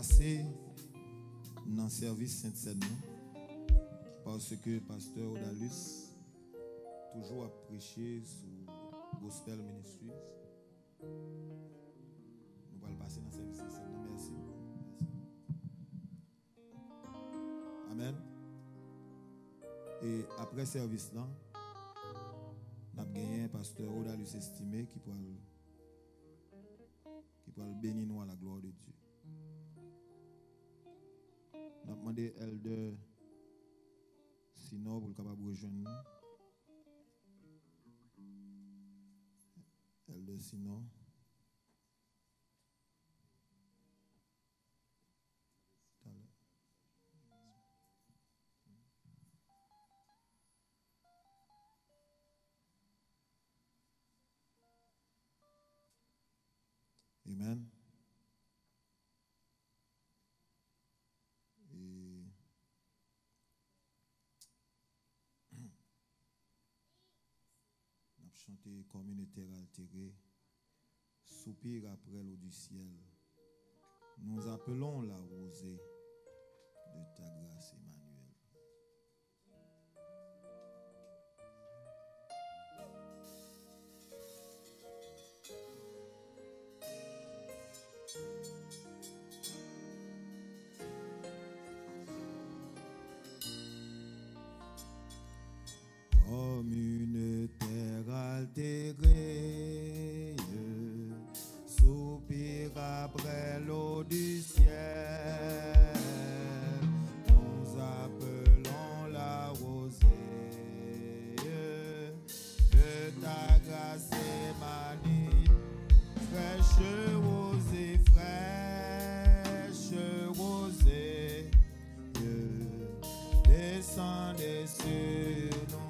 passer dans le service Sainte-Seine parce que pasteur Odalus toujours a prêché sur Gospel Ministries. Nous allons passer dans le service Sainte-Seine. Merci. Amen. Et après service là, nous avons gagné un pasteur Odalus estimé qui pourra bénir nous à la gloire de Dieu. Nous avons demandé Elder Sino pour le capable de rejoindre nous. Elder Sino. Amen. Et on a chanté communautaire altérée, soupir après l'eau du ciel. Nous appelons la rosée de ta grâce, Emmanuel. Comme une terre altérée, soupir après l'eau du ciel, nous appelons la rosée de ta grâce, Emmanuel. Fraîche rosée, fraîche rosée, descendez sur nous.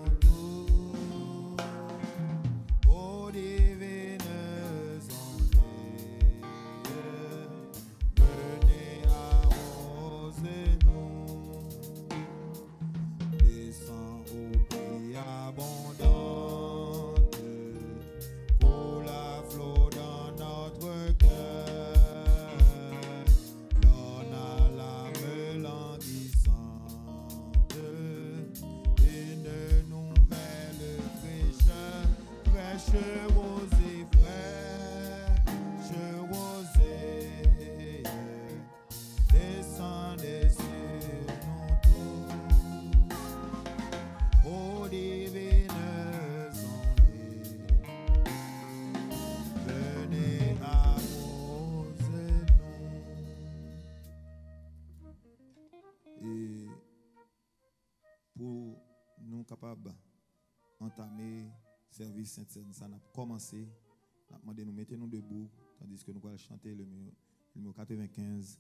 Capable entamer service Sainte-Seine, ça n'a commencé. On a demandé nous mettez nous debout tandis que nous allons chanter le numéro 95.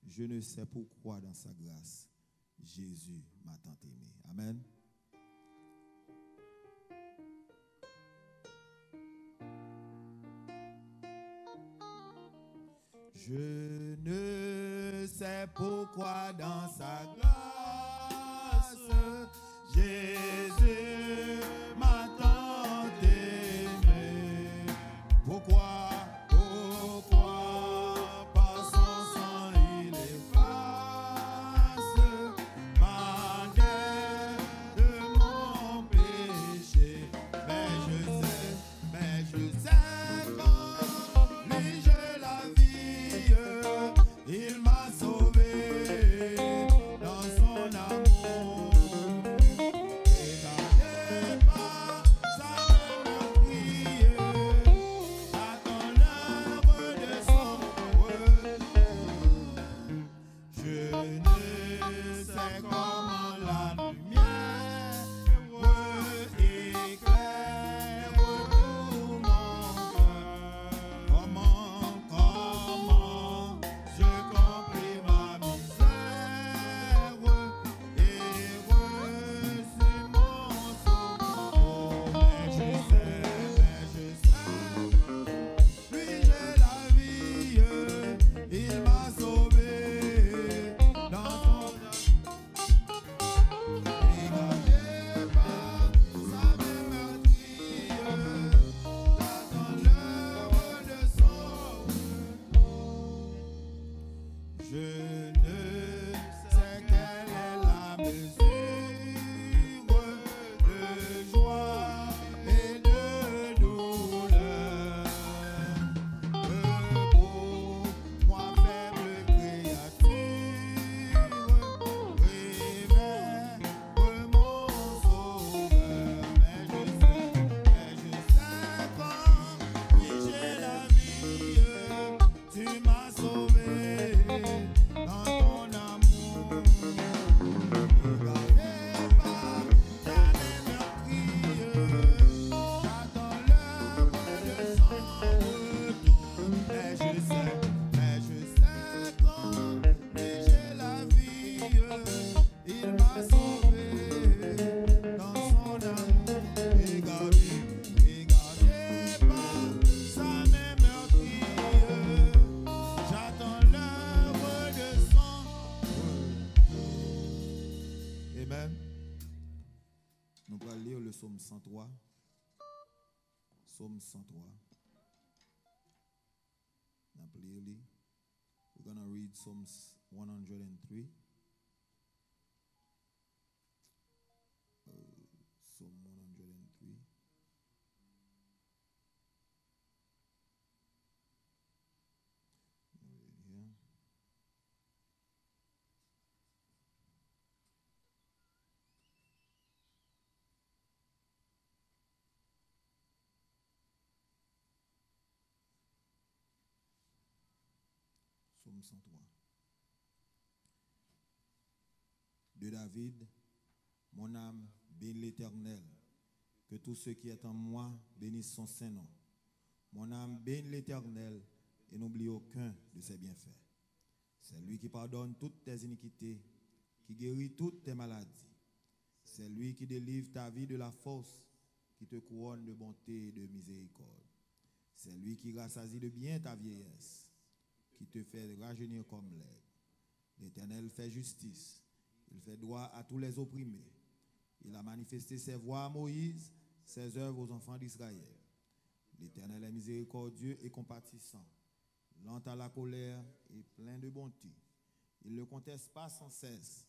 Je ne sais pourquoi dans sa grâce Jésus m'a tant aimé. Amen. Je ne sais pourquoi dans sa grâce Jésus m'a tant aimé. Pourquoi par son sang il efface ma dette de mon péché. Mais je sais quand lui je la vie, il m'a sauvé dans son amour. Psaume 103. We're going to read Psalms 103. Psalm 103. Read here. Psaume 103. De David, mon âme bénit l'Éternel. Que tout ce qui est en moi bénisse son saint nom. Mon âme bénit l'Éternel et n'oublie aucun de ses bienfaits. C'est lui qui pardonne toutes tes iniquités, qui guérit toutes tes maladies. C'est lui qui délivre ta vie de la fosse, qui te couronne de bonté et de miséricorde. C'est lui qui rassasie de bien ta vieillesse, qui te fait rajeunir comme l'aigle. L'Éternel fait justice, il fait droit à tous les opprimés. Il a manifesté ses voies à Moïse, ses œuvres aux enfants d'Israël. L'Éternel est miséricordieux et compatissant, lent à la colère et plein de bonté. Il ne conteste pas sans cesse,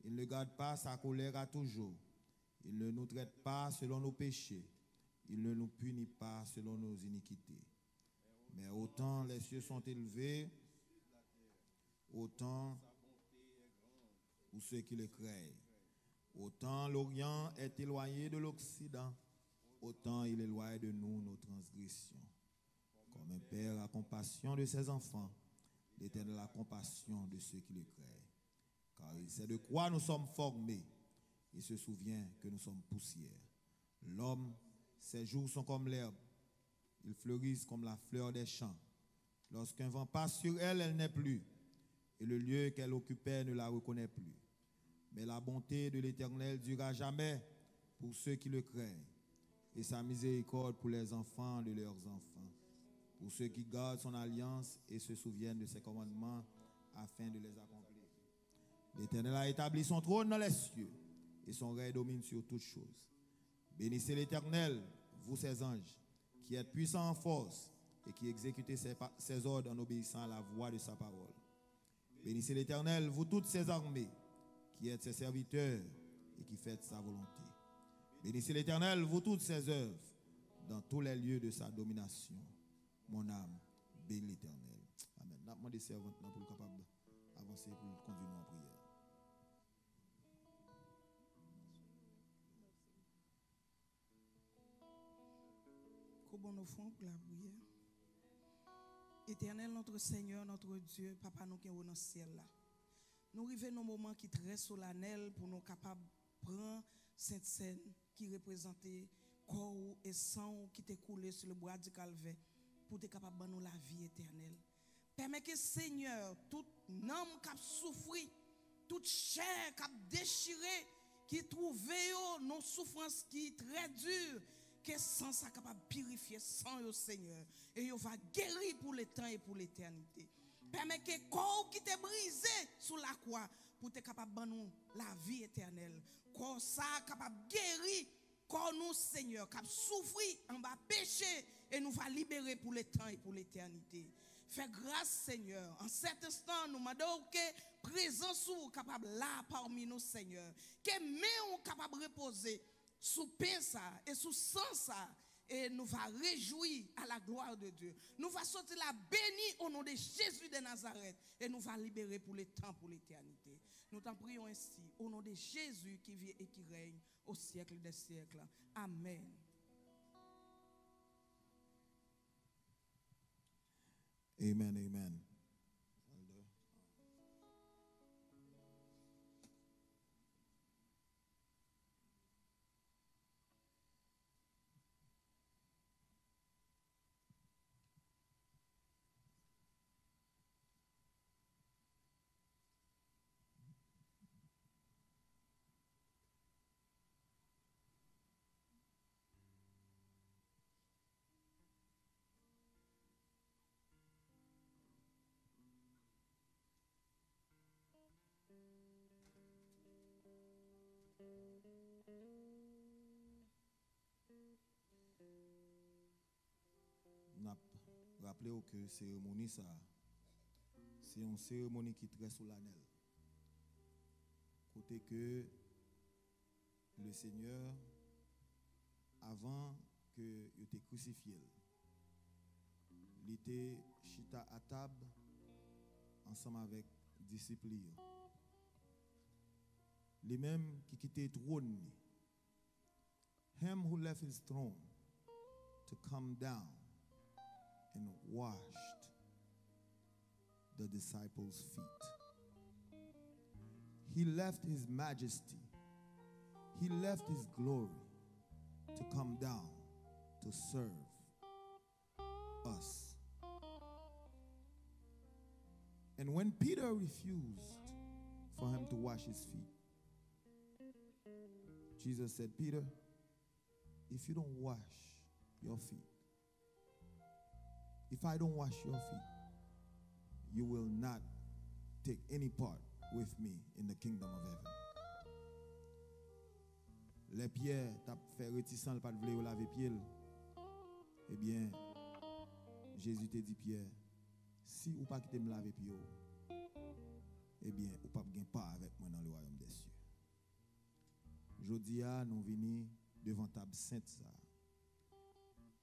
il ne garde pas sa colère à toujours. Il ne nous traite pas selon nos péchés, il ne nous punit pas selon nos iniquités. Mais autant les cieux sont élevés, autant pour ceux qui le craignent. Autant l'Orient est éloigné de l'Occident, autant il éloigne de nous nos transgressions. Comme un père a compassion de ses enfants, l'Éternel a compassion de ceux qui le craignent. Car il sait de quoi nous sommes formés, il se souvient que nous sommes poussière. L'homme, ses jours sont comme l'herbe, ils fleurissent comme la fleur des champs. Lorsqu'un vent passe sur elle, elle n'est plus, et le lieu qu'elle occupait ne la reconnaît plus. Mais la bonté de l'Éternel durera jamais pour ceux qui le craignent, et sa miséricorde pour les enfants de leurs enfants, pour ceux qui gardent son alliance et se souviennent de ses commandements afin de les accomplir. L'Éternel a établi son trône dans les cieux, et son règne domine sur toutes choses. Bénissez l'Éternel, vous ses anges, qui êtes puissants en force et qui exécutez ses ordres en obéissant à la voix de sa parole. Bénissez l'Éternel, vous toutes ses armées, qui êtes ses serviteurs et qui faites sa volonté. Bénissez l'Éternel, vous toutes ses œuvres, dans tous les lieux de sa domination. Mon âme bénit l'Éternel. Amen. Nous avons des servantes pour être capable d'avancer pour conduire nous en prière. Bon, nous font la prière. Éternel, notre Seigneur, notre Dieu, Papa, nous qui sommes dans le ciel là. Nous arrivons dans un moment qui est très solennel pour nous capables de prendre cette scène qui représente corps et sang qui t'est coulé sur le bois du calvaire pour être capable de nous la vie éternelle. Permets que Seigneur, toute âme qui a souffert, toute chair qui a déchiré, qui trouve nos souffrances qui est très dures, que sans ça capable de purifier sans au Seigneur et il va guérir pour le temps et pour l'éternité. Permet que corps qui t'est brisé sous la croix pour être capable de nous la vie éternelle. Corps ça capable de guérir corps nous Seigneur qui a souffert en bas péché et nous va libérer pour le temps et pour l'éternité. Fais grâce Seigneur. En cet instant nous demandons que présence ou capable là parmi nous Seigneur. Que main capable de reposer sous pain ça et sous sang ça et nous va réjouir à la gloire de Dieu. Nous va sortir la bénie au nom de Jésus de Nazareth et nous va libérer pour le temps, pour l'éternité. Nous t'en prions ainsi au nom de Jésus qui vit et qui règne au siècle des siècles. Amen. Amen, amen. n'a rappelé que cérémonie ça, c'est une cérémonie qui est très solennelle. Côté que le Seigneur, avant que il était crucifié, il était chita à table ensemble avec les disciples. Les mêmes qui quittaient le trône, him who left his throne to come down and washed the disciples' feet. He left his majesty, he left his glory to come down to serve us. And when Peter refused for him to wash his feet, Jesus said, Peter, if you don't wash your feet, if I don't wash your feet, you will not take any part with me in the kingdom of heaven. Les pierres t'as fait réticent pas de vouloir laver pied. Eh bien, Jésus te dit Pierre, si ou pas quitter me laver pied, eh bien, ou pas gain pas avec moi dans le royaume des cieux. Jodia nous venons devant table sainte ça.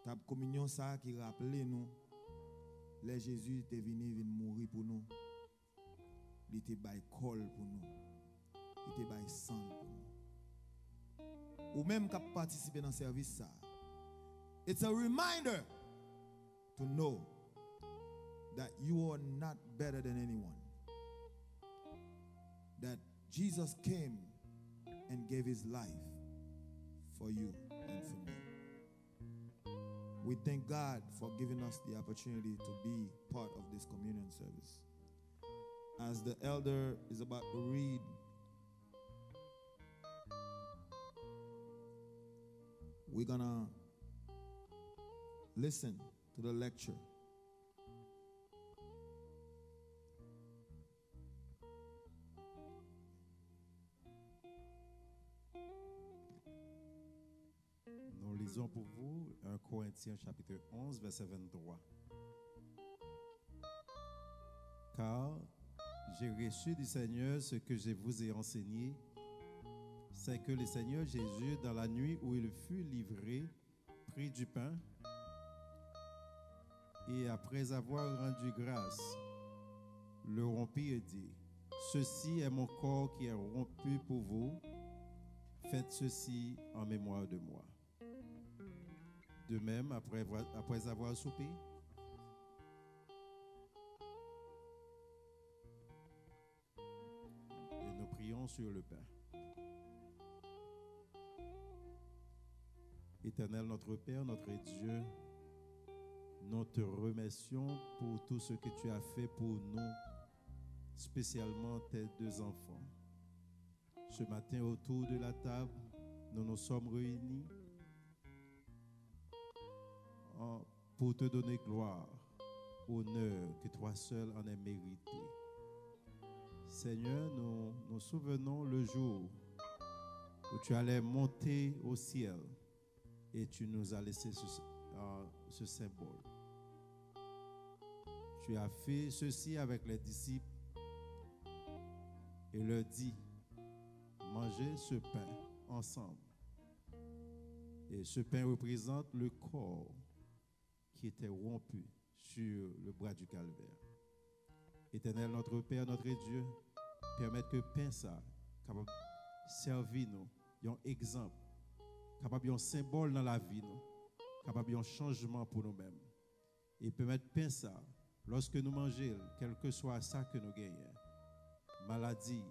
Table communion ça qui rappelle nous les Jésus était venu mourir pour nous. Il était bail col pour nous. Il était bail sang pour nous. Ou même qui participer dans le service ça. It's a reminder to know that you are not better than anyone. That Jesus came and gave his life for you and for me. We thank God for giving us the opportunity to be part of this communion service. As the elder is about to read, we're gonna listen to the lecture. Nous lisons pour vous 1 Corinthiens chapitre 11, verset 23. Car j'ai reçu du Seigneur ce que je vous ai enseigné, c'est que le Seigneur Jésus, dans la nuit où il fut livré, prit du pain et après avoir rendu grâce, le rompit et dit, ceci est mon corps qui est rompu pour vous, faites ceci en mémoire de moi. De même, après avoir soupé, et nous prions sur le pain. Éternel notre Père, notre Dieu, nous te remercions pour tout ce que tu as fait pour nous, spécialement tes deux enfants. Ce matin, autour de la table, nous nous sommes réunis pour te donner gloire, honneur que toi seul en es mérité. Seigneur, nous nous souvenons le jour où tu allais monter au ciel et tu nous as laissé ce symbole. Tu as fait ceci avec les disciples et leur dit, mangez ce pain ensemble. Et ce pain représente le corps qui était rompu sur le bras du calvaire. Éternel, notre Père, notre Dieu, permette que pain ça capable servir nous, un exemple, capable un symbole dans la vie nous, capable un changement pour nous-mêmes. Et permettre pain ça, lorsque nous mangeons, quel que soit ça que nous gagnons, maladie,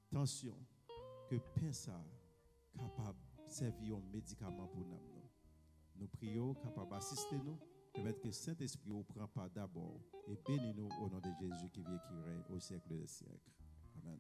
tension, que pain ça capable servir un médicament pour nous. Nous prions, capable d'assister nous, permettre que le Saint-Esprit ne prend pas d'abord et bénis nous au nom de Jésus qui vient qui règne au siècle des siècles. Amen.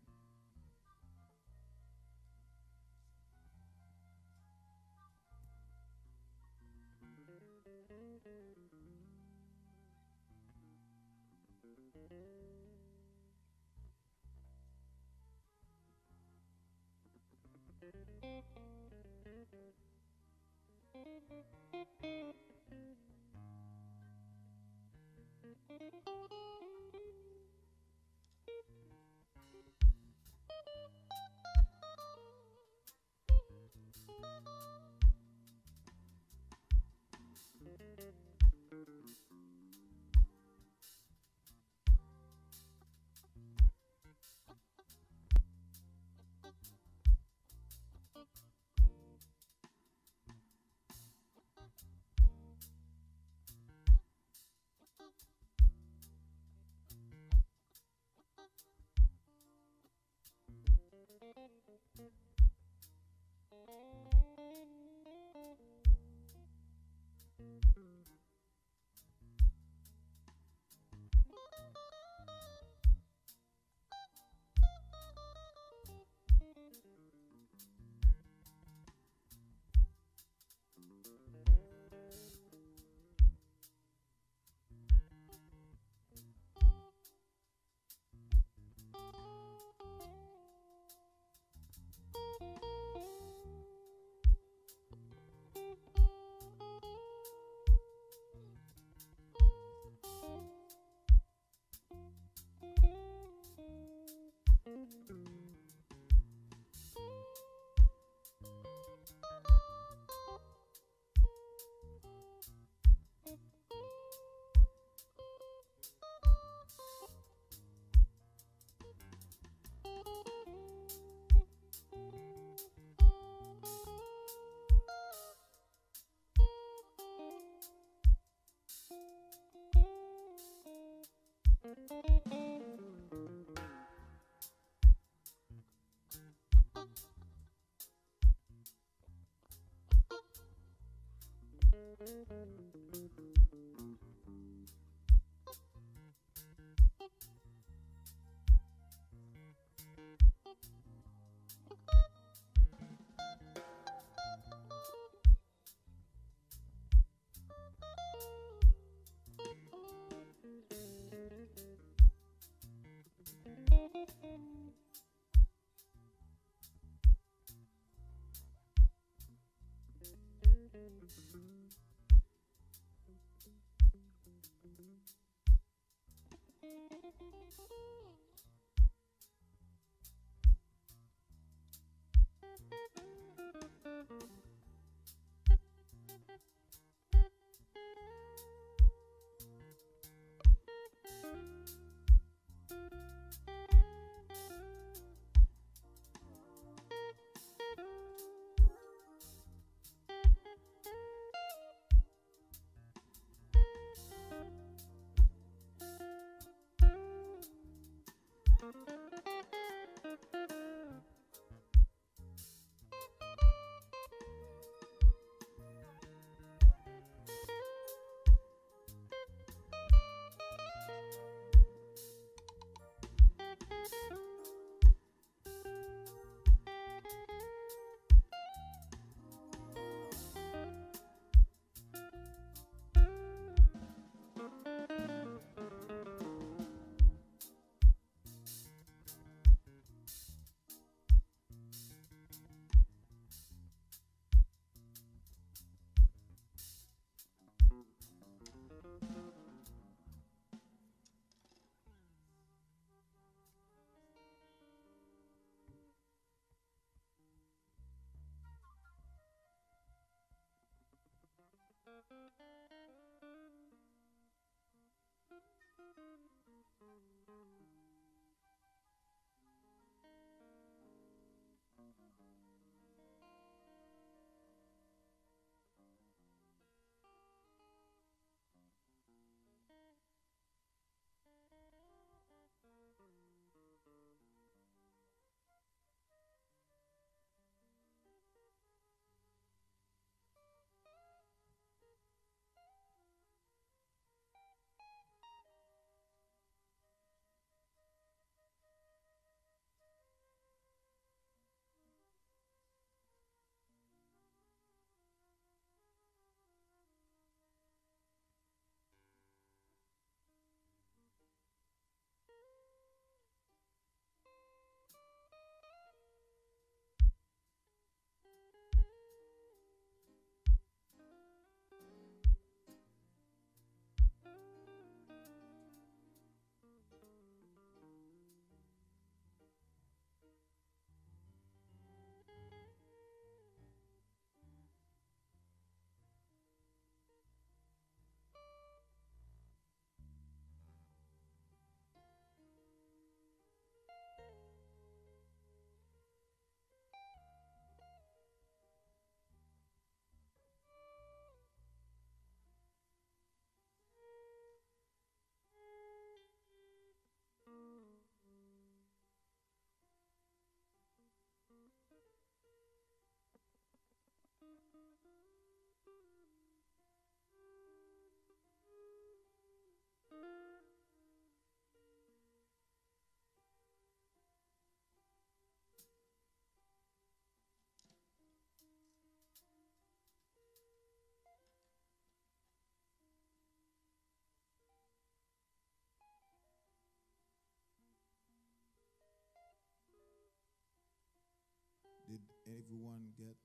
everyone get?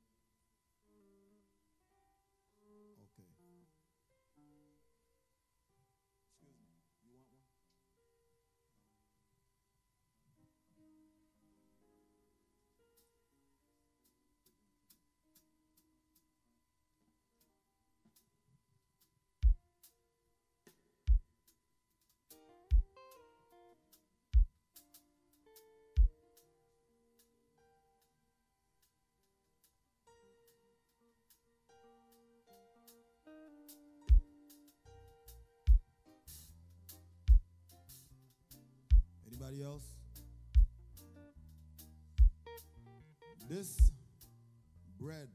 Okay. Excuse me. You want one? Anybody else? This bread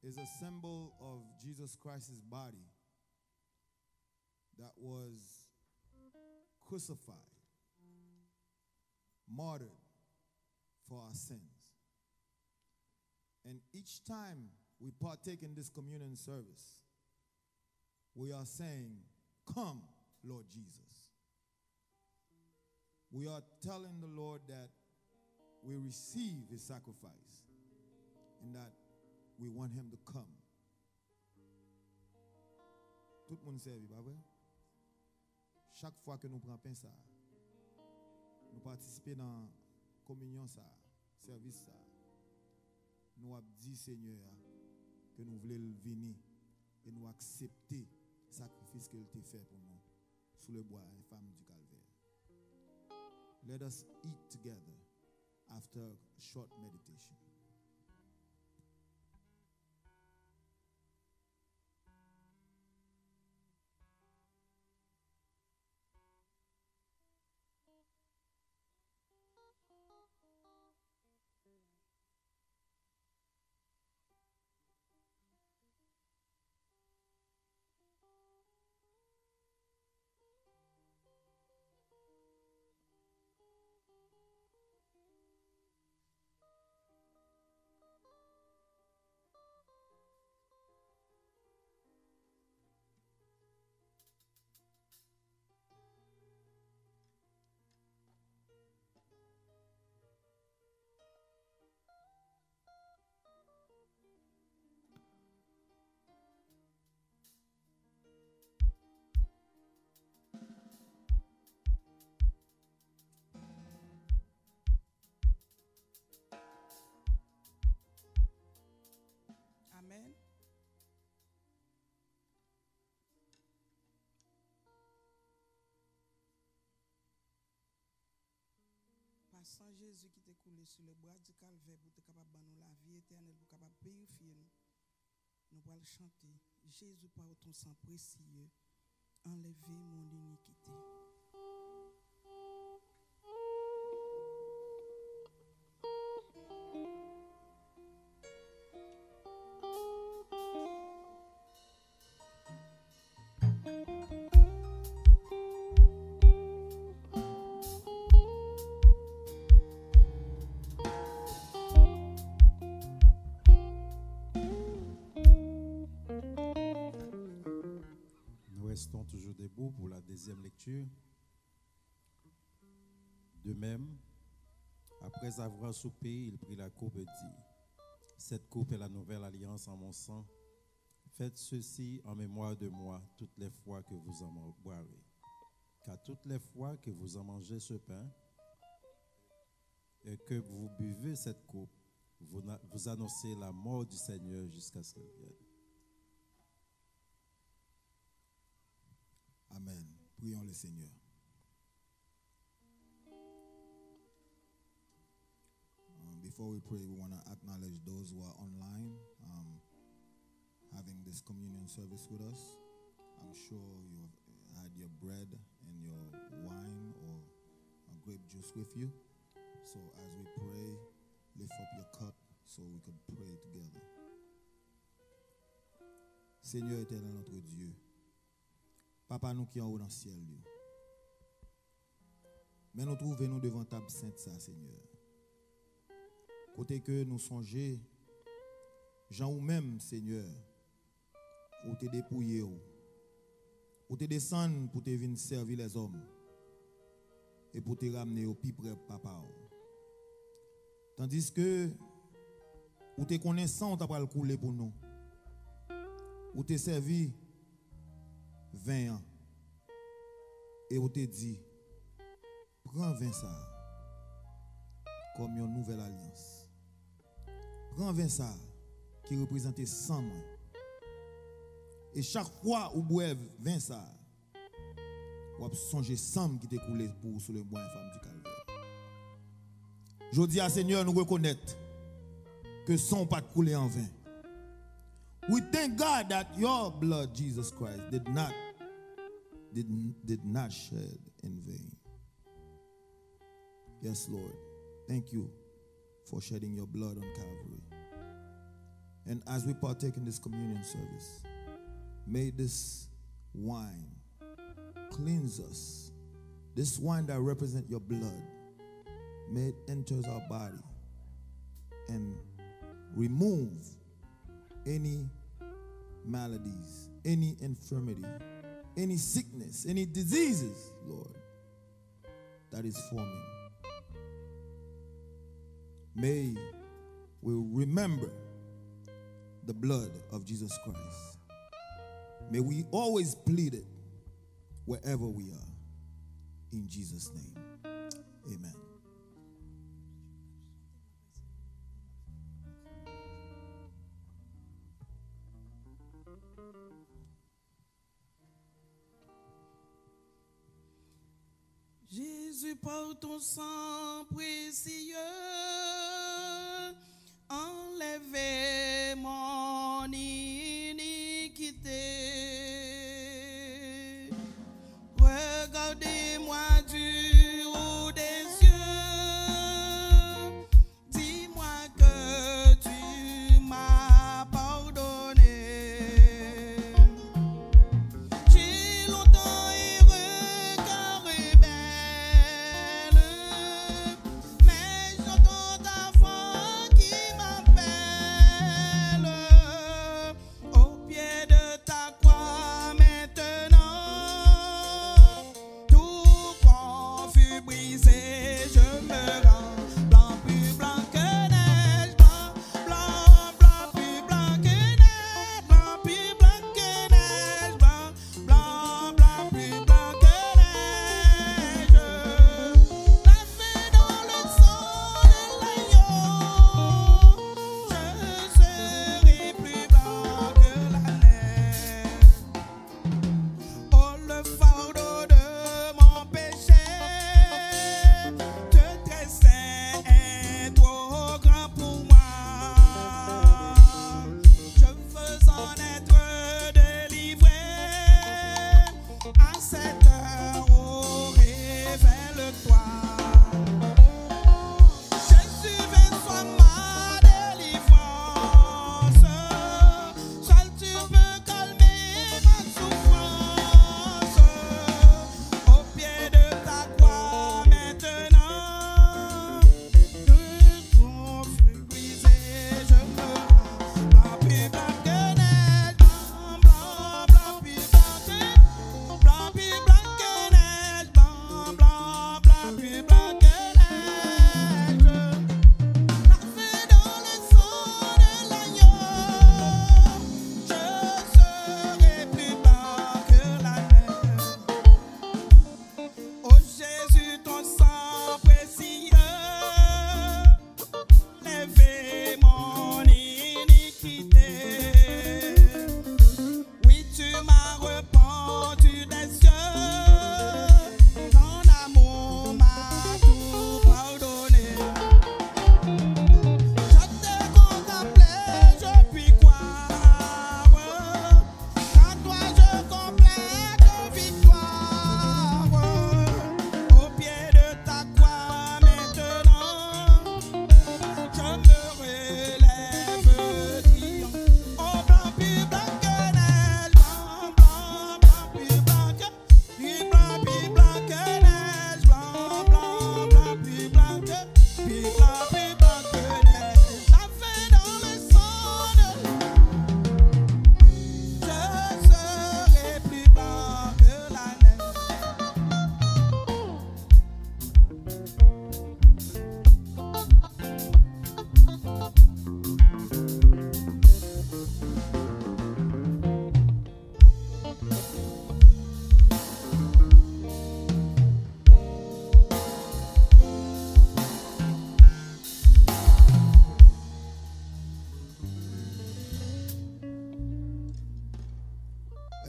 is a symbol of Jesus Christ's body that was crucified, martyred for our sins. And each time we partake in this communion service, we are saying, "Come, Lord Jesus." We are telling the Lord that we receive his sacrifice and that we want him to come. Tout le monde servi, pas vrai? Chaque fois que nous prenons pain ça, nous participons dans la communion ça, service ça, nous avons dit Seigneur que nous voulons venir et nous accepter le sacrifice qu'il a fait pour nous sous le bois infâme du calvaire. Let us eat together after a short meditation. Amen. Par sang Jésus qui t'est coulé sur le bois du calvaire pour être capable de nous la vie éternelle, pour capable de purifier nous. Nous allons chanter. Jésus, par ton sang précieux, enlevez mon iniquité. Restons toujours debout pour la deuxième lecture. De même, après avoir soupé, il prit la coupe et dit, « Cette coupe est la nouvelle alliance en mon sang. Faites ceci en mémoire de moi toutes les fois que vous en boirez. Car toutes les fois que vous en mangez ce pain et que vous buvez cette coupe, vous annoncez la mort du Seigneur jusqu'à ce qu'elle vienne. » Amen. Prions le Seigneur. Before we pray, we want to acknowledge those who are online having this communion service with us. I'm sure you have had your bread and your wine or a grape juice with you. So as we pray, lift up your cup so we could pray together. Seigneur éternel notre Dieu, Papa nous qui en haut dans le ciel, mais nous trouvons devant table sainte ça, Seigneur. Côté que nous songeons, Jean ou même, Seigneur, ou te dépouiller, ou te descendre pour te venir servir les hommes, et pour te ramener au plus près, Papa. Tandis que, ou te connaissant, on t'a pas le couler pour nous. Ou te servi 20 ans. Et on te dit, prends 20 ça comme une nouvelle alliance. Prends 20 ça qui représente 100 mois. Et chaque fois où vous boivez 20 ça, vous avez songé 100 qui t'est coulé pour sur le bois infâme du calvaire. Je dis à Seigneur, nous reconnaître que son pas coulé en vain. We thank God that your blood, Jesus Christ, did not shed in vain. Yes, Lord. Thank you for shedding your blood on Calvary. And as we partake in this communion service, may this wine cleanse us. This wine that represents your blood, may it enter our body and remove any maladies, any infirmity, any sickness, any diseases, Lord, that is forming. May we remember the blood of Jesus Christ. May we always plead it wherever we are. In Jesus' name, amen. Jésus, par ton sang précieux, enlevez mon iniquité. Regardez-moi du haut des yeux, dis-moi que tu m'as pardonné. J'ai longtemps erré car rebelle, mais j'entends ta voix qui m'appelle.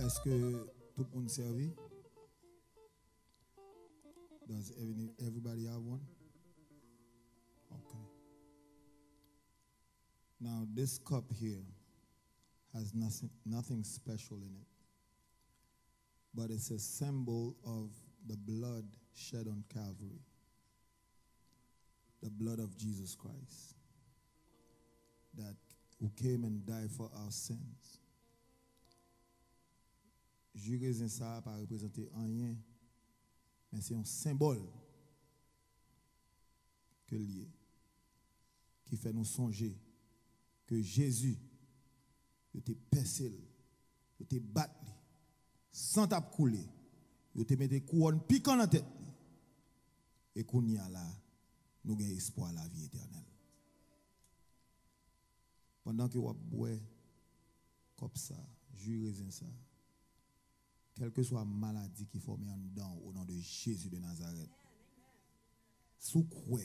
Est-ce que tout le monde servi? Does everybody have one? Okay. Now this cup here has nothing special in it, but it's a symbol of the blood shed on Calvary, the blood of Jesus Christ, that who came and died for our sins. Jurez ça pas représenter rien, mais c'est un symbole que lié qui fait nous songer que Jésus il était percé, il était battu, sans tape couler, il était mis des couronnes piquant dans la tête. Et qu'on y a là, nous avons espoir à la vie éternelle. Pendant que vous boivez comme ça, jurez ça, quelle que soit la maladie qui forme en dedans, au nom de Jésus de Nazareth, sous quoi,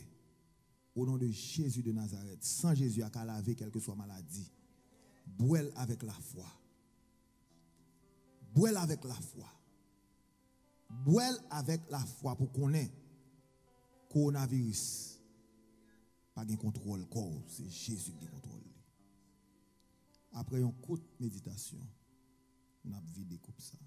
au nom de Jésus de Nazareth, sans Jésus à laver quelle que soit la maladie, boire avec la foi. Boire avec la foi. Boire avec la foi pour qu'on ait coronavirus. Pas de contrôle, c'est Jésus qui contrôle. Après une courte méditation, on a vidé comme ça.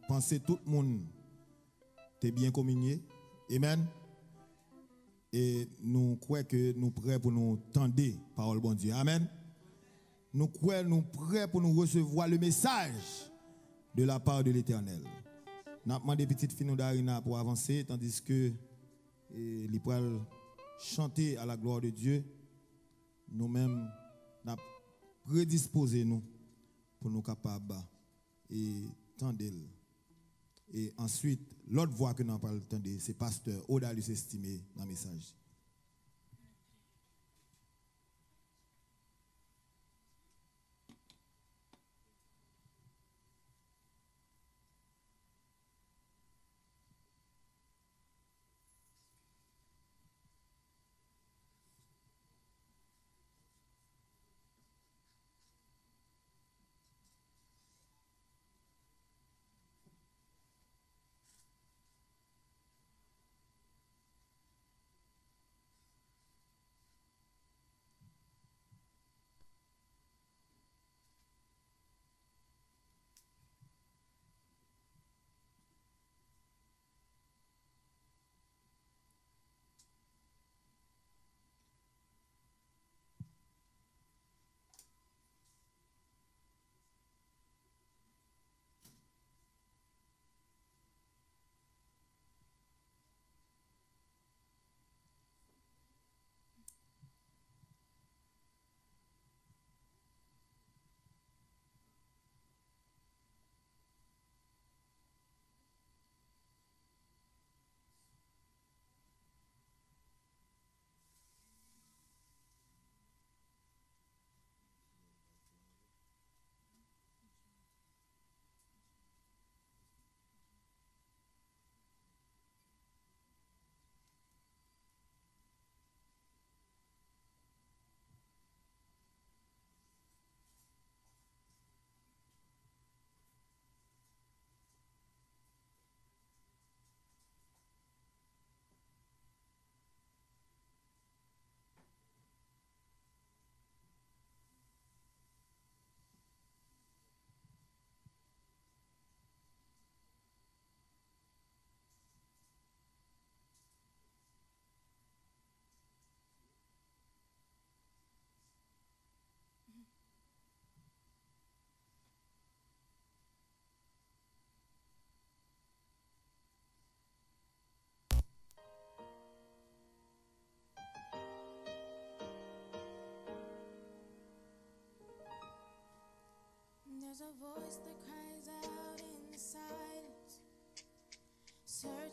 Pensez tout le monde est bien communié. Amen. Et nous croyons que nous sommes prêts pour nous tendre parole bon Dieu. Amen. Nous croyons nous prêts pour nous recevoir le message de la part de l'Éternel. Nous avons demandé petite fille d'Arina pour avancer, tandis que les poils chanter à la gloire de Dieu. Nous-mêmes, nous avons prédisposé nous pour nous capables et tendre. Et ensuite, l'autre voix que nous avons entendu, c'est pasteur Odalus estimé dans le message.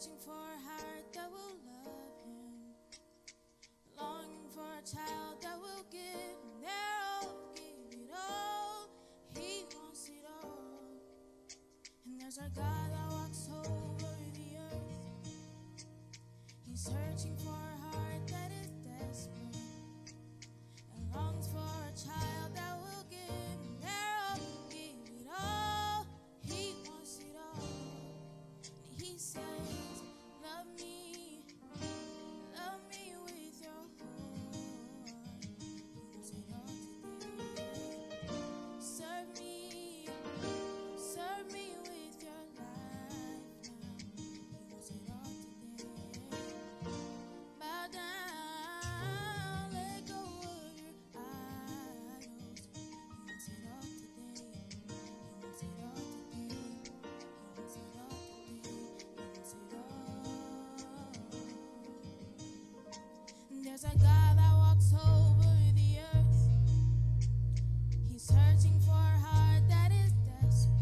searching for a heart that will love him, longing for a child that will give him their all, give it all. He wants it all. And there's a God that walks over the earth. He's searching for a heart that is desperate and longs for a child that will give him their all, give it all. He wants it all. And he says, love me with your heart. He wants it all today. Serve me with your life now. He wants it all today. Bow down, let go of your idols. He wants it all today. He wants it all today. He wants it all today. He wants it all. There's a God that walks over the earth. He's searching for a heart that is desperate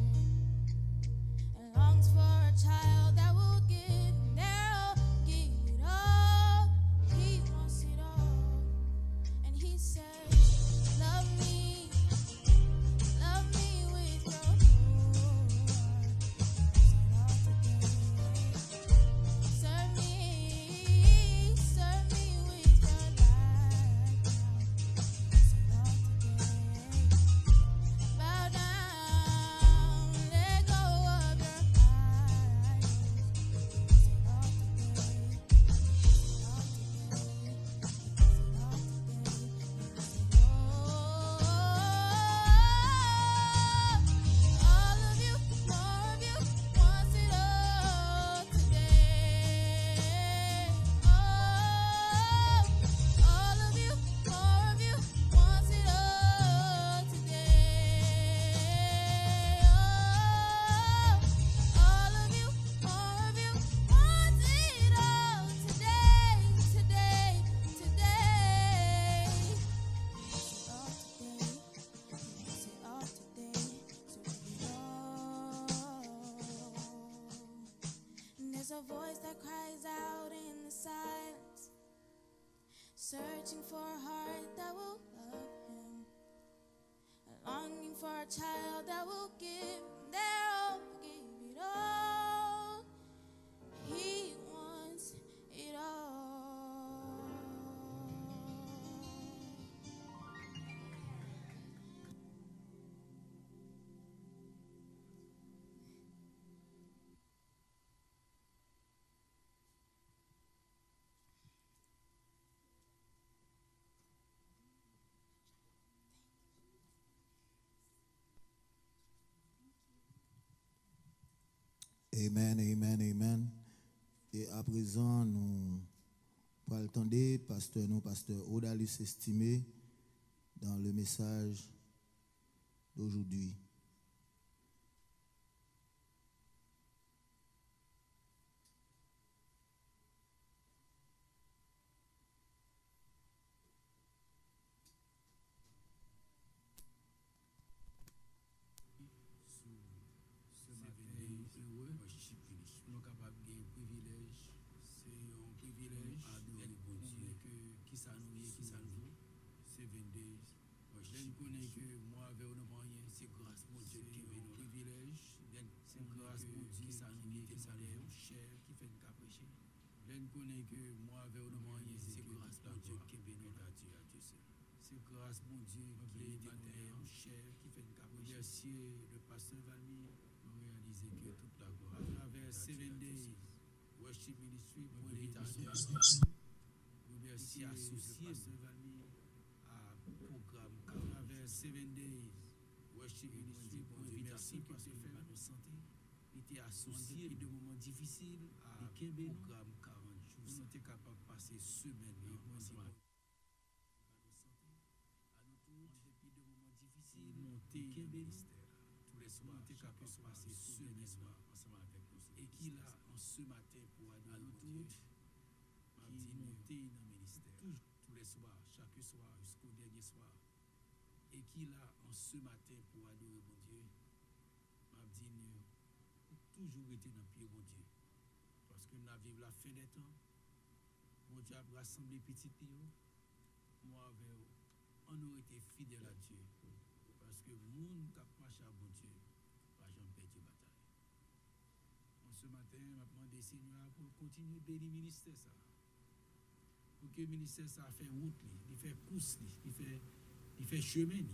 and longs for a child that will give him their all, give it all. He wants it all. And he says, love me with your whole heart. He wants it all today. Serve me with your life now. He wants it all today. Bow down, let go of your idols. He wants it all today. He wants it all today. He wants it all today. He wants it all. All of you, more of you, wants it all today. All of you, more of you, wants it all today. All of you, more of you, wants it all today, today, today. All today, he wants it all today. So give it all. And there's a voice that cries out in the silence, searching for a heart that will love him, longing for a child that will give him their all, give it all. He wants it all. Amen, amen, amen. Et à présent, nous allons attendre pasteur Odalis estimé dans le message d'aujourd'hui. Nous capables de privilège, c'est un privilège adorer bon Dieu qui ça nous est, qui ça nous c'est 22. Je connais que moi avec nous rien, c'est grâce mon Dieu qui est un privilège, c'est grâce mon Dieu qui ça nous est, qui ça nous cher, qui fait nous caprêcher. Je connais que moi avec nous rien, c'est grâce mon Dieu qui est béni à Dieu, c'est grâce mon Dieu qui est nous cher, qui fait nous caprêcher. Merci le pasteur Valmy. Réaliser que toute la gloire à travers 7 Days Worship Ministry pour l'invitation. Remercier associé Pasteur Valmy à programme à travers 7 Days Worship Ministry pour l'invitation parce que fait nous santé. Il était associé de moments difficiles à programme 40 jours. Nous sommes capables de passer semaine et mois. À nous tous, depuis de moments difficiles, monter le ministère. Tous les soirs, nous sommes capables de passer semaine soir ensemble avec nous. Et qui là, en ce matin, pour adorer nous tous, qui monter dans le ministère. Tous les soirs, chaque soir, jusqu'au dernier soir. Et qui là, en ce matin, pour adorer mon Dieu, m'a dit, toujours été dans le pied, mon Dieu. Parce que que nous vivons la fin des temps, bon Dieu a rassemblé petit moi avec eux, on aurait été fidèle à Dieu. Parce que le monde qui a marché à bon Dieu, pas jamais perdu bataille. Ce matin, je vais demander au Seigneur pour continuer à bénir le ministère. Pour que le ministère ça fait route, il fait course, il fait chemin.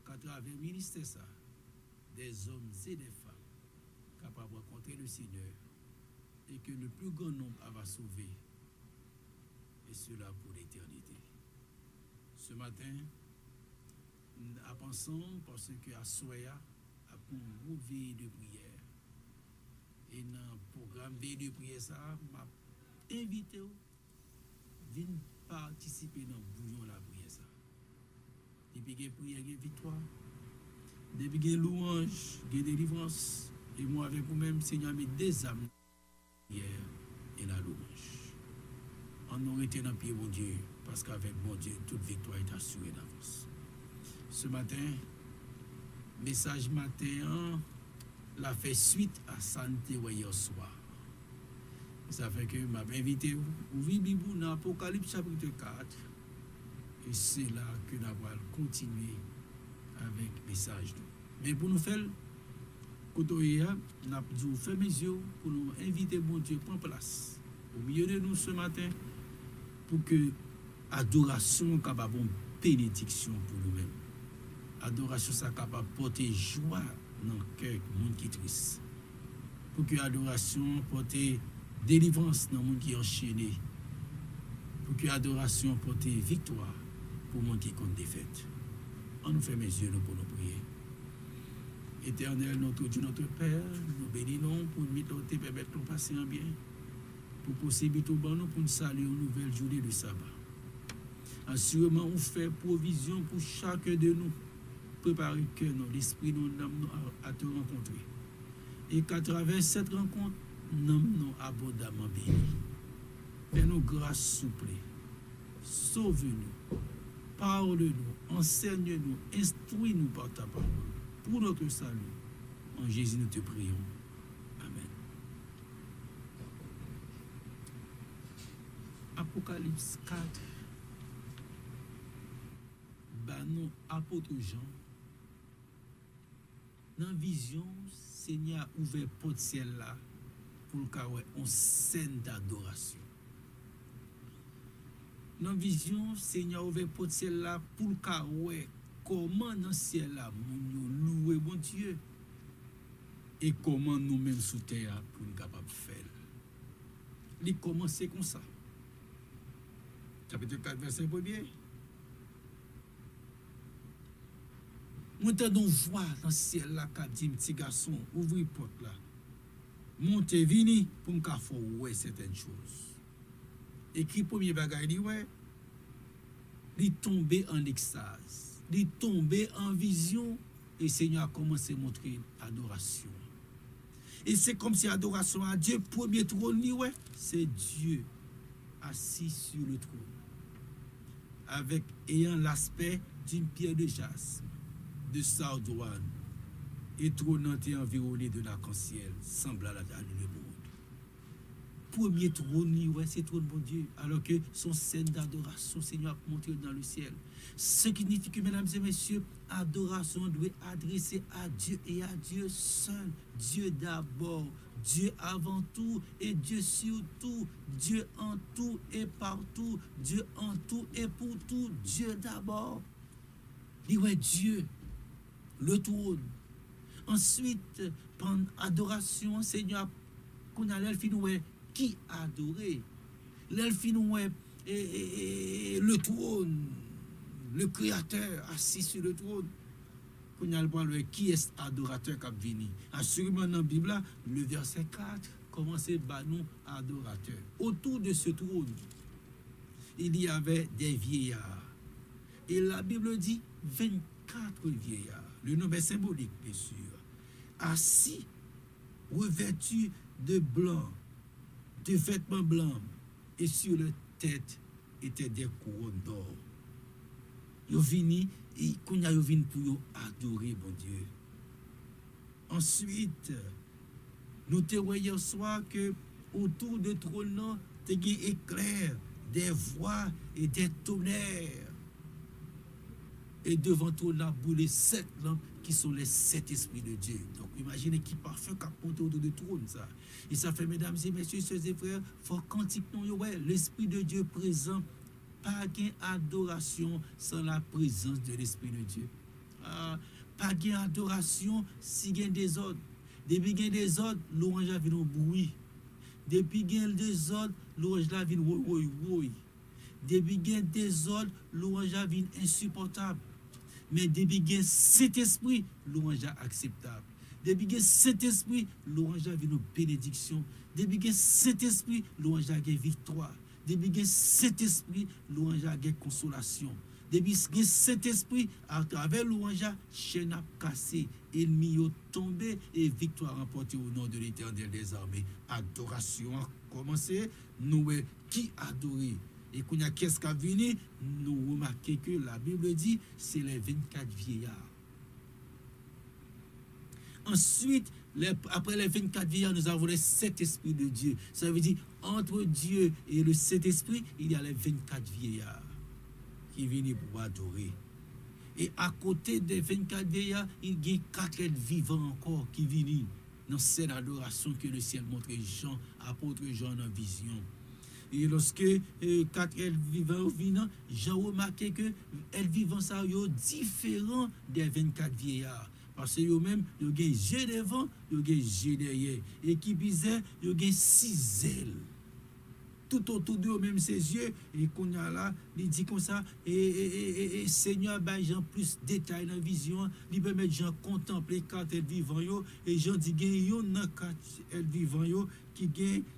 Qu'à travers le ministère, ça, des hommes et des femmes capables de rencontrer le Seigneur et que le plus grand nombre va sauver. Et cela pour l'éternité. Ce matin, à pensant, parce que à Soya, à pour une veille de prière, et dans le programme veille de prière, ça m'a invité à venir participer dans le bouillon de la prière. Ça. Depuis que la prière, il y a victoire. Depuis que louange, il y a délivrance. Et moi, avec vous-même, Seigneur, mes deux âmes, hier et la louange. On aurait été dans le pied, mon Dieu, parce qu'avec mon Dieu, toute victoire est assurée d'avance. Ce matin, message matin, l'a fait suite à santé hier soir. Ça fait que m'a invité ouvrir Bible dans Apocalypse chapitre 4. Et c'est là que nous allons continuer avec le message. Mais pour nous faire, quand nous avons fait mes yeux pour nous inviter mon Dieu à prendre place au milieu de nous ce matin pour que l'adoration soit capable de bénédiction pour nous-mêmes. L'adoration soit capable de porter joie dans le cœur du monde qui est triste. Pour que l'adoration porte délivrance dans le monde qui est enchaîné. Pour que l'adoration porte victoire pour le monde qui compte défaite. On nous fait mes yeux pour nous prier. Éternel, notre Dieu, notre Père, nous bénissons pour nous permettre de passer en bien. Pour possibilité tout bon, pour nous saluer une nouvelle journée de sabbat. Assurément, on fait provision pour chacun de nous. Préparer le cœur, l'esprit, nos âmes à te rencontrer. Et qu'à travers cette rencontre, nous sommes abondamment bénis. Fais-nous grâce, souple. Sauve-nous. Parle-nous. Enseigne-nous. Instruis-nous par ta parole. Pour notre salut. En Jésus, nous te prions. Amen. Apocalypse 4. Nous, apôtre Jean, dans la vision, Seigneur a ouvert porte ciel là pour qu'il y ait une scène d'adoration. Dans la vision, Seigneur a ouvert porte ciel là pour qu'il y ait comment dans le ciel là, nous louer bon Dieu et comment nous-mêmes sous terre pour nous capables de faire. Il commence comme ça. Chapitre 4, verset 1er. Nous t'avons voir dans le ciel là, qu'a dit petit garçon, ouvrir porte là. Montez, vini pour me faire ouais certaines choses. Écrit premier bagaille, dit ouais, il tombé en extase, il tombé en vision, et le Seigneur a commencé à montrer l'adoration. Et c'est comme si l'adoration à Dieu, premier trône, ouais, c'est Dieu assis sur le trône, avec ayant l'aspect d'une pierre de jaspe, de sardoine, et trônante et environnée de l'arc-en-ciel, semblable à le monde. Premier trône, ouais, c'est trône bon Dieu, alors que son scène d'adoration, Seigneur, a monté dans le ciel. Ce qui signifie que, mesdames et messieurs, adoration doit adresser à Dieu et à Dieu seul. Dieu d'abord, Dieu avant tout et Dieu surtout, Dieu en tout et partout, Dieu en tout et pour tout, Dieu d'abord. Il ouais Dieu, le trône. Ensuite, pendant adoration, Seigneur, qu'on a l'elfinoué qui adorait. L'elfinoué le trône, le créateur assis sur le trône. Qu'on a le qui est adorateur qui a venu. Assurément dans la Bible, le verset 4 commence par nous adorateur. Autour de ce trône, il y avait des vieillards. Et la Bible dit 24 vieillards. Le nom est symbolique, bien sûr. Assis, revêtus de blanc, de vêtements blancs, et sur leur tête étaient des couronnes d'or. Ils viennent et qu'on a venu pour adorer bon Dieu. Ensuite, nous te voyons hier soir que autour de trône, non, te gen éclair, des voix et des tonnerres. Et devant toi, là, boulé 7 lampes qui sont les 7 esprits de Dieu. Donc, imaginez qui parfum qui a monté autour du trône, ça. Et ça fait, mesdames et messieurs, sœurs et frères, faut cantique non, ouais, l'esprit de Dieu présent, pas gain adoration sans la présence de l'esprit de Dieu. Pas gain adoration si gain des ordres. Depuis gain des ordres, l'orange a vu un bruit. Depuis gain des ordres, l'orange a vu un Depuis gain des ordres, l'orange a vu insupportable. Mais depuis que cet esprit, l'orange est acceptable. Depuis que cet esprit, l'orange a une bénédiction. Depuis que cet esprit, l'orange a une victoire. Depuis que cet esprit, l'orange a une consolation. Depuis que cet esprit, à travers l'orange, chaîne a cassé, ennemi a tombé et victoire remportée au nom de l'Éternel des armées. Adoration a commencé. Nous, qui adorer? Et quand il y a qu'est-ce qui a venu, nous remarquons que la Bible dit c'est les 24 vieillards. Ensuite, après les 24 vieillards, nous avons les 7 esprits de Dieu. Ça veut dire, entre Dieu et le 7 esprits, il y a les 24 vieillards qui viennent pour adorer. Et à côté des 24 vieillards, il y a 4 êtres vivants encore qui viennent dans cette adoration que le ciel montre Jean, apôtre Jean en vision. Et lorsque 4 êtres vivants viennent, j'ai remarqué que êtres vivants sont différents des 24 vieillards. Parce que eux-mêmes, ils ont des yeux devant, ils ont des yeux derrière. Et qui disait, ils ont 6 ailes. Tout autour d'eux, même ses yeux. Et qu'on a là, il dit comme ça, et Seigneur, bah, j'ai plus de détails dans la vision. Il permet de gens contempler 4 êtres vivants. Et j'en dis, il y a 4 êtres vivants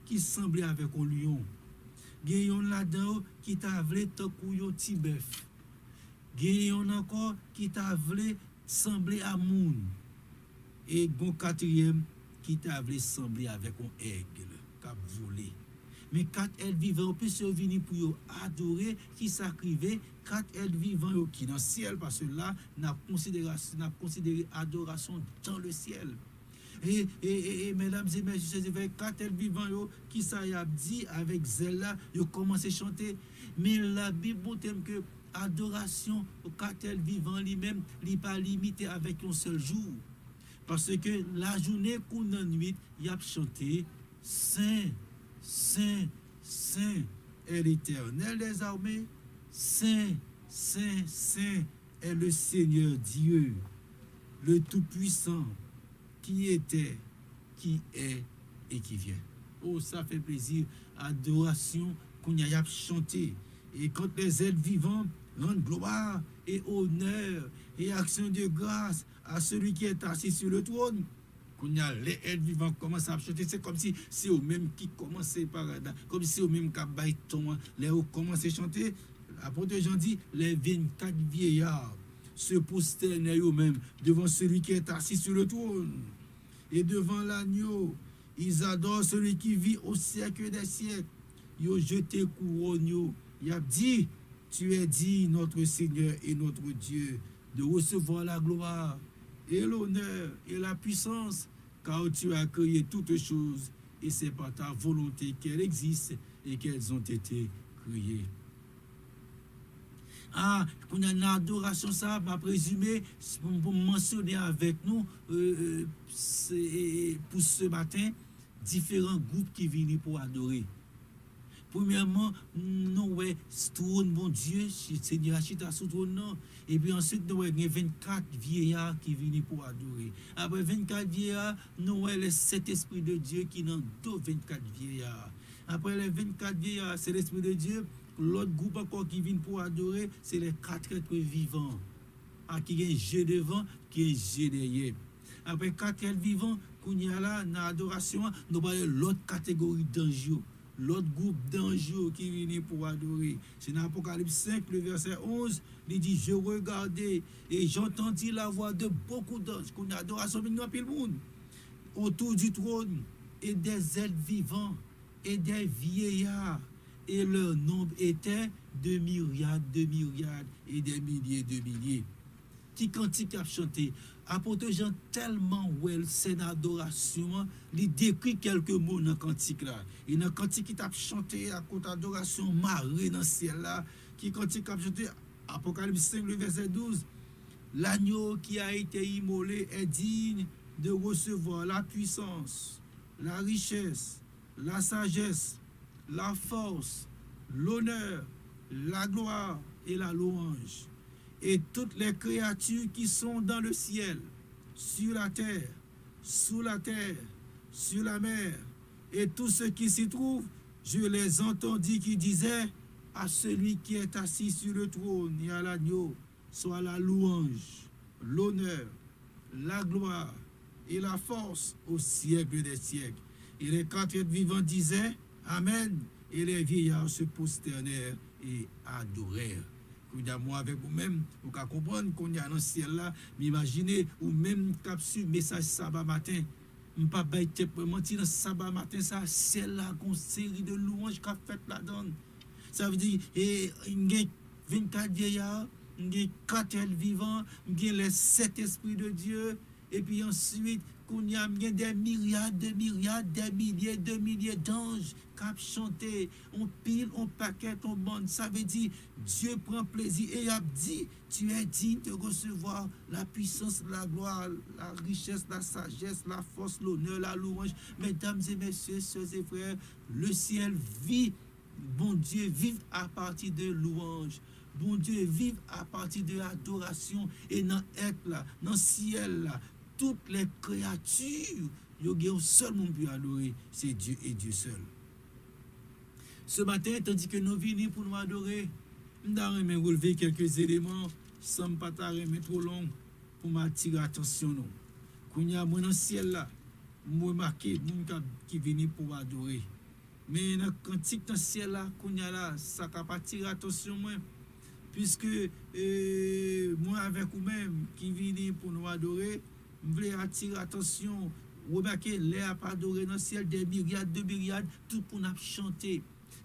qui semblent avec un lion. Il y a là-dedans qui t'a voulu tant un petit bœuf. Il y a encore qui t'a voulu sembler à moun. Et un 4e qui t'a voulu sembler avec un aigle qui a volé. Mais 4 êtres vivants, puis sont venus pour adorer, qui s'acrivaient, 4 êtres vivants qui dans le ciel, parce que là, nous avons considéré adoration dans le ciel. Et mesdames et messieurs, c'est 4 êtres vivants qui ça a dit avec zèle là, ils ont commencé à chanter. Mais la Bible montre que adoration aux 4 êtres vivants lui-même, n'est pas limité avec un seul jour. Parce que la journée qu'on a nuit, il a chanté Saint, Saint, Saint est l'Éternel des armées. Saint, Saint, Saint est le Seigneur Dieu, le Tout-Puissant, qui était, qui est et qui vient. Oh, ça fait plaisir. Adoration qu'on y a chanté. Et quand les êtres vivants rendent gloire et honneur et action de grâce à celui qui est assis sur le trône, qu'on y a les êtres vivants commencent à chanter, c'est comme si c'est eux-mêmes qui commençaient par là, comme si eux-mêmes qui baillent ton, les eux commencent à chanter. L'apôtre Jean dit, les 24 vieillards se prosternent eux-mêmes devant celui qui est assis sur le trône et devant l'agneau. Ils adorent celui qui vit au siècle des siècles. Ils ont jeté couronne. Ils ont dit, tu es dit, notre Seigneur et notre Dieu, de recevoir la gloire et l'honneur et la puissance, car tu as créé toutes choses et c'est par ta volonté qu'elles existent et qu'elles ont été créées. Ah, qu'on a une adoration, ça va présumer, pour mentionner avec nous, pour ce matin, différents groupes qui viennent pour adorer. Premièrement, nous, trône, mon Dieu, Seigneur, Chita sous trône, non. Et puis ensuite, nous, il y a 24 vieillards qui viennent pour adorer. Après 24 vieillards, nous, les 7 esprits de Dieu qui n'ont 24 vieillards. Après les 24 vieillards, c'est l'esprit de Dieu. L'autre groupe encore qui vient pour adorer, c'est les 4 êtres vivants. Qui ont un jeu devant, qui ont un jeu derrière. Après 4 êtres vivants, qu'on y a là, dans l'adoration, nous parlons de l'autre catégorie d'anges. L'autre groupe d'anges qui viennent pour adorer. C'est dans Apocalypse 5, le verset 11, il dit, je regardais et j'entendis la voix de beaucoup d'anges, qu'on a adoration dans le monde, autour du trône, et des êtres vivants, et des vieillards. Et leur nombre était de myriades et des milliers de milliers. qui cantique a chanté. Apôtre Jean tellement well scène adoration, il décrit quelques mots dans cantique là. Et dans cantique qui t'a chanté à côté adoration Marie dans ciel là, qui cantique a chanté Apocalypse 5 le verset 12. L'agneau qui a été immolé est digne de recevoir la puissance, la richesse, la sagesse, la force, l'honneur, la gloire et la louange. Et toutes les créatures qui sont dans le ciel, sur la terre, sous la terre, sur la mer, et tous ceux qui s'y trouvent, je les entendis qui disaient à celui qui est assis sur le trône et à l'agneau, soit la louange, l'honneur, la gloire et la force au siècle des siècles. Et les quatre êtres vivants disaient Amen, et les vieillards se prosternèrent et adorèrent. Moi avec vous-même, vous pouvez comprendre qu'on y a dans le ciel là, mais imaginez, ou même cap sur message sabbat matin, je ne peux pas mentir dans sabbat matin, ça, c'est là une série de louanges qu'a fait là-dedans. Ça veut dire, il y a 24 vieillards, il y a 4 êtres vivants, il y a les 7 esprits de Dieu, et puis ensuite, il y a des myriades, des milliers, de milliers d'anges qui ont chanté, on pile, on paquet, on bande. Ça veut dire, Dieu prend plaisir et il a dit, tu es digne de recevoir la puissance, la gloire, la richesse, la sagesse, la force, l'honneur, la louange. Mesdames et messieurs, sœurs et frères, le ciel vit, bon Dieu, vive à partir de louange. Bon Dieu, vive à partir de l'adoration. Et dans être là, dans le ciel là, toutes les créatures, il y a un seul monde pour adorer, c'est Dieu et Dieu seul. Ce matin, tandis que nous venons pour nous adorer, nous allons relever quelques éléments sans ne pas trop long pour m'attirer l'attention. Quand il y a dans le ciel là, je remarque les gens qui viennent pour adorer. Mais dans le cantique dans le ciel là, quand il y a là, ça ne va pas attirer l'attention moi. Puisque moi avec vous-même qui viennent pour nous adorer, je voulais attirer l'attention. Remarquez, l'air a adoré dans le ciel des myriades, de myriades, tout pour nous chanter.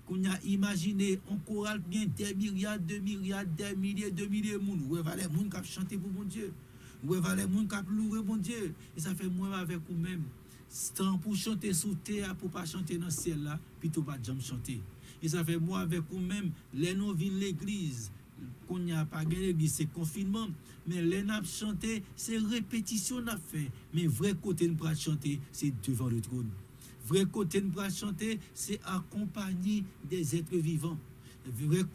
Qu'on a imaginé, on chorale bien des myriades, des milliers de monde. Où va les gens qui chanter pour mon Dieu? Où va les gens qui louer mon Dieu? Et ça fait moi avec vous-même. C'est temps pour chanter sous terre, pour pas chanter dans le ciel là, plutôt pas jamais chanter. Et ça fait moi avec vous-même, les non viennent l'église. Qu'on n'y a pas gagné l'église, c'est confinement. Mais les nappes chanter, c'est répétition n'a fait. Mais vrai côté de chanter, c'est devant le trône. Vrai côté de chanter, c'est accompagné des êtres vivants.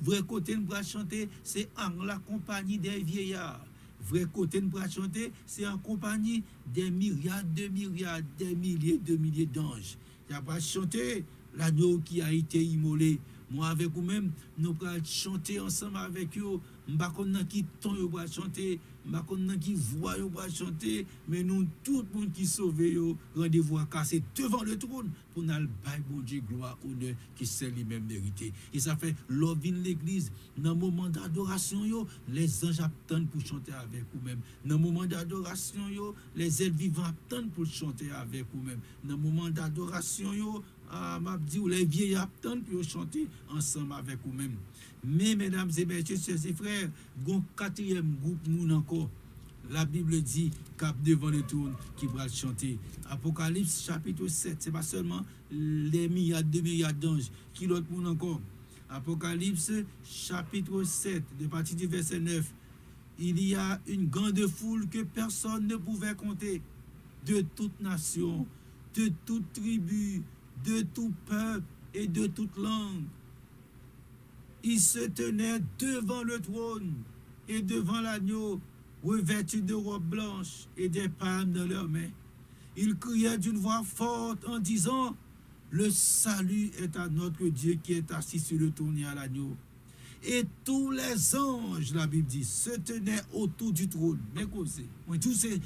Vrai côté de chanter, c'est en la compagnie des vieillards. Vrai côté de chanter, c'est en compagnie des myriades, des milliers d'anges. Il y a pas chanter l'agneau qui a été immolé. Moi avec vous-même, nous allons chanter ensemble avec eux. Je ne sais pas qui ton yo va chanter, je ne sais pas qui voix yo va chanter, mais nous, tout le monde qui sauve yo, rendez-vous à casser devant le trône pour nous bailler bon Dieu gloire, honneur, qui c'est lui-même mérité. Et ça fait, l'homme l'église, dans le moment d'adoration, les anges attendent pour chanter avec vous-même. Dans le moment d'adoration, les êtres vivants attendent pour chanter avec vous-même. Dans le moment d'adoration, m'a dit les vieilles attendent pour chanter ensemble avec vous-même. Mais mesdames et messieurs, sœurs et frères, un quatrième groupe moun encore. La Bible dit cap devant le trône qui va chanter. Apocalypse chapitre 7, c'est pas seulement les milliards d'anges qui l'autre moun encore. Apocalypse chapitre 7, de partir du verset 9. Il y a une grande foule que personne ne pouvait compter, de toute nation, de toute tribu, de tout peuple et de toute langue. Ils se tenaient devant le trône et devant l'agneau, revêtus de robes blanches et des palmes dans leurs mains. Ils criaient d'une voix forte en disant, le salut est à notre Dieu qui est assis sur le trône et à l'agneau. Et tous les anges, la Bible dit, se tenaient autour du trône. Mais quoi c'est? Tout c'est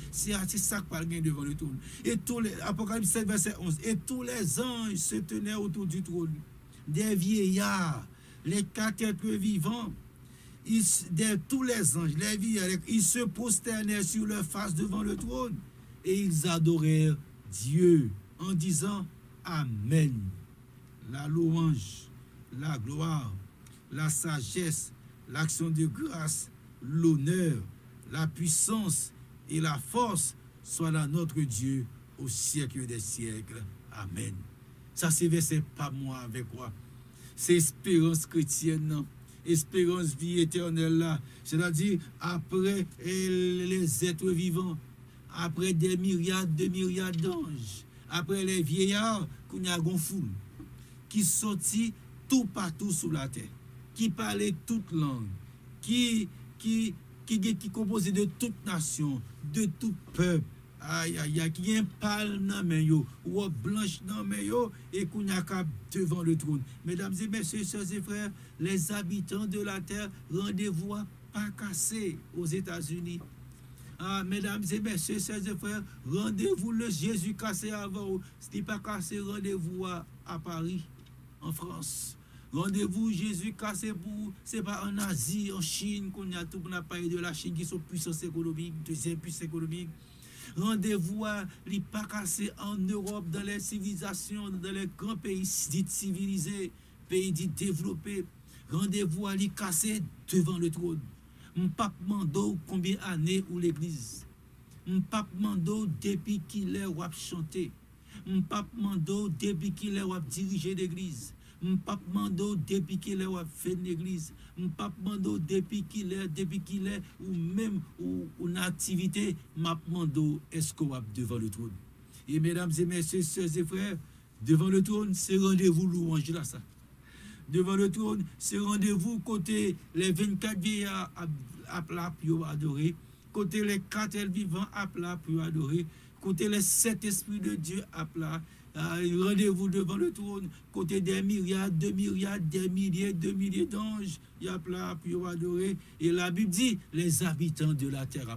ça qui parle devant le trône. Et tous les, Apocalypse 7, verset 11. Et tous les anges se tenaient autour du trône. Des vieillards, les 4 êtres vivants, tous les anges, les vieillards, ils se prosternaient sur leur face devant le trône. Et ils adorèrent Dieu en disant Amen. La louange, la gloire, la sagesse, l'action de grâce, l'honneur, la puissance et la force soient à notre Dieu au siècle des siècles. Amen. Ça, c'est verset pas moi avec quoi. C'est espérance chrétienne, non? Espérance vie éternelle là. C'est-à-dire, après les êtres vivants, après des myriades d'anges, après les vieillards, qu'on y a gonfou, qui sortit tout partout sur la terre, qui parlait toute langue, qui composé de toute nation, de tout peuple. Aïe, aïe, aïe, qui a un pâle dans mes yo, ou blanche dans mes yo, et qu'on y a devant le trône. Mesdames et messieurs, sœurs et frères, les habitants de la terre, rendez-vous à pas cassé aux États-Unis. Ah, mesdames et messieurs, sœurs et frères, rendez-vous le Jésus cassé avant. Ce n'est pas cassé, rendez-vous à Paris, en France. Rendez-vous Jésus cassé pour, c'est pas en Asie, en Chine, qu'on a tout, on a parlé de la Chine qui sont puissance économique, deuxième puissance économique. Rendez-vous à li pas cassé en Europe, dans les civilisations, dans les grands pays dits civilisés, pays dits développés. Rendez-vous à li cassé devant le trône. M'pap mando combien d'années ou l'église. M'pap mando depuis qu'il est wap chanter. M'pap mando depuis qu'il est wap diriger l'église. M'pap mando depuis qu'il est wap fait l'église. M'pap mando depuis qu'il est ou même ou une activité m'pap mando est-ce qu'on wap devant le trône. Et mesdames et messieurs, sœurs et frères, devant le trône, c'est rendez-vous louange là ça. Devant le trône, c'est rendez-vous côté les 24 vieillards à plat pour adorer, côté les 4 ailes vivants à plat pour adorer, côté les 7 esprits de Dieu à plat. Rendez-vous devant le trône, côté des myriades, des milliers d'anges, il y a plat pour adorer. Et la Bible dit, les habitants de la terre